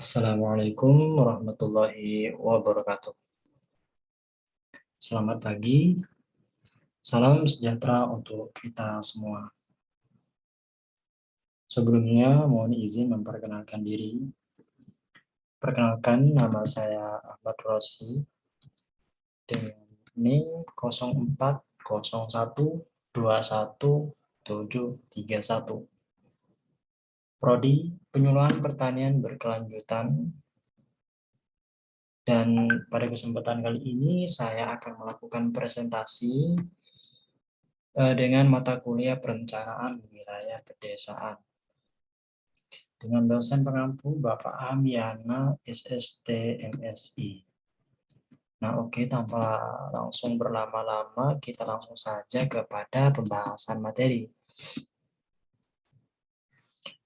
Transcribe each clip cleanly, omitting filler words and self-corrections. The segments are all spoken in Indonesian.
Assalamualaikum warahmatullahi wabarakatuh. Selamat pagi, salam sejahtera untuk kita semua. Sebelumnya, mohon izin memperkenalkan diri. Perkenalkan, nama saya Ahmad Rossi dengan NIM 0401217731. Prodi Penyuluhan Pertanian Berkelanjutan. Dan pada kesempatan kali ini saya akan melakukan presentasi dengan mata kuliah perencanaan wilayah pedesaan dengan dosen pengampu Bapak Amiana SST MSI. Nah, oke, tanpa langsung berlama-lama, kita langsung saja kepada pembahasan materi.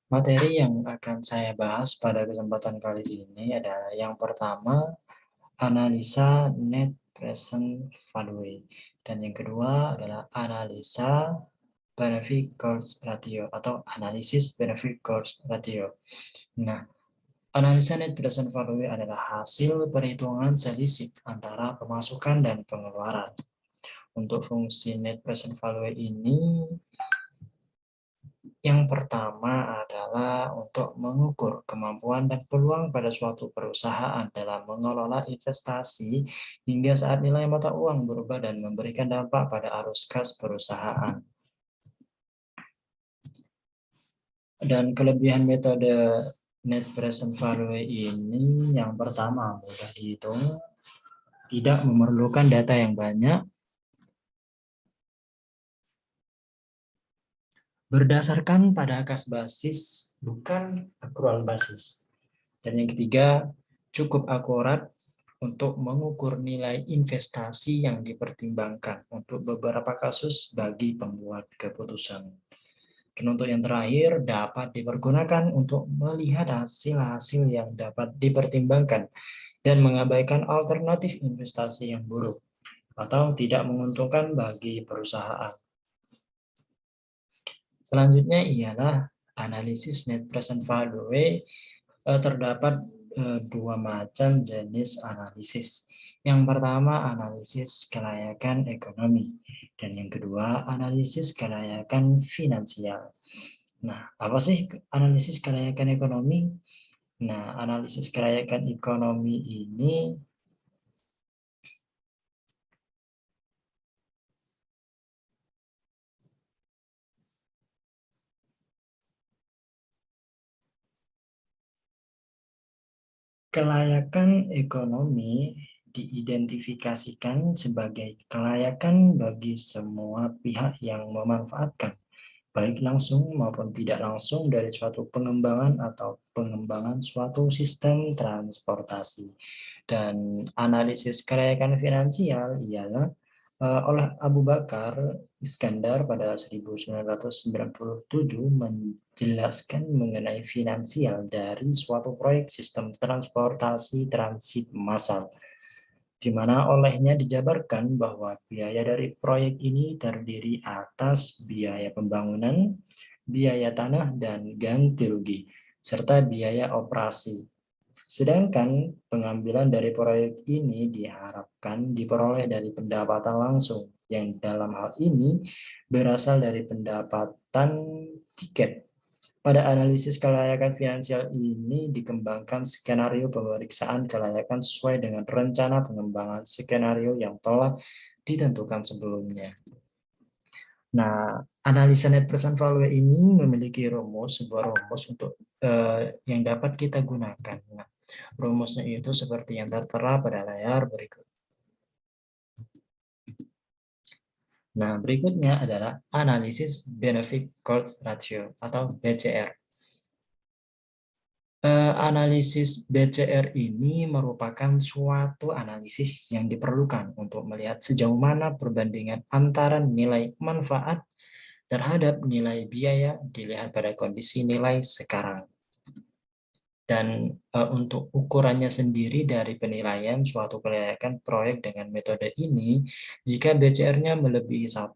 Materi yang akan saya bahas pada kesempatan kali ini adalah yang pertama, analisa net present value, dan yang kedua adalah analisa benefit cost ratio atau analisis benefit cost ratio. Nah, analisa net present value adalah hasil perhitungan selisih antara pemasukan dan pengeluaran. Untuk fungsi net present value ini, yang pertama adalah untuk mengukur kemampuan dan peluang pada suatu perusahaan dalam mengelola investasi hingga saat nilai mata uang berubah dan memberikan dampak pada arus kas perusahaan. Dan kelebihan metode net present value ini yang pertama mudah dihitung, tidak memerlukan data yang banyak, berdasarkan pada kas basis bukan akrual basis. Dan yang ketiga, cukup akurat untuk mengukur nilai investasi yang dipertimbangkan untuk beberapa kasus bagi pembuat keputusan. Dan untuk yang terakhir, dapat dipergunakan untuk melihat hasil-hasil yang dapat dipertimbangkan dan mengabaikan alternatif investasi yang buruk atau tidak menguntungkan bagi perusahaan. Selanjutnya ialah analisis net present value. Terdapat dua macam jenis analisis. Yang pertama, analisis kelayakan ekonomi, dan yang kedua, analisis kelayakan finansial. Nah, apa sih analisis kelayakan ekonomi? Nah, analisis kelayakan ekonomi ini kelayakan ekonomi diidentifikasikan sebagai kelayakan bagi semua pihak yang memanfaatkan, baik langsung maupun tidak langsung, dari suatu pengembangan atau pengembangan suatu sistem transportasi. Dan analisis kelayakan finansial ialah oleh Abu Bakar Iskandar pada 1997 menjelaskan mengenai finansial dari suatu proyek sistem transportasi transit massal, di mana olehnya dijabarkan bahwa biaya dari proyek ini terdiri atas biaya pembangunan, biaya tanah dan ganti rugi, serta biaya operasi. Sedangkan pengambilan dari proyek ini diharapkan diperoleh dari pendapatan langsung, yang dalam hal ini berasal dari pendapatan tiket. Pada analisis kelayakan finansial ini dikembangkan skenario pemeriksaan kelayakan sesuai dengan rencana pengembangan skenario yang telah ditentukan sebelumnya. Nah, analisa net present value ini memiliki sebuah rumus untuk yang dapat kita gunakan. Nah, rumusnya itu seperti yang tertera pada layar berikut. Nah, berikutnya adalah analisis benefit cost ratio atau BCR. Analisis BCR ini merupakan suatu analisis yang diperlukan untuk melihat sejauh mana perbandingan antara nilai manfaat terhadap nilai biaya dilihat pada kondisi nilai sekarang. Dan untuk ukurannya sendiri dari penilaian suatu kelayakan proyek dengan metode ini, jika BCR-nya melebihi 1,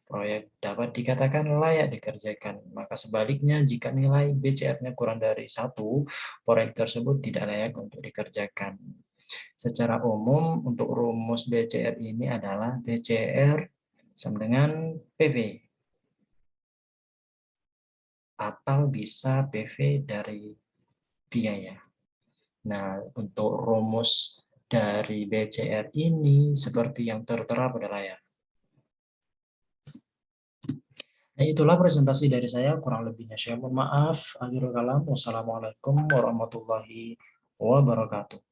proyek dapat dikatakan layak dikerjakan. Maka sebaliknya, jika nilai BCR-nya kurang dari 1, proyek tersebut tidak layak untuk dikerjakan. Secara umum, untuk rumus BCR ini adalah BCR sama dengan PV, atau bisa PV dari biaya. Nah, untuk rumus dari BCR ini seperti yang tertera pada layar. Nah, itulah presentasi dari saya, kurang lebihnya saya mohon maaf. Akhirul kalam, wassalamualaikum warahmatullahi wabarakatuh.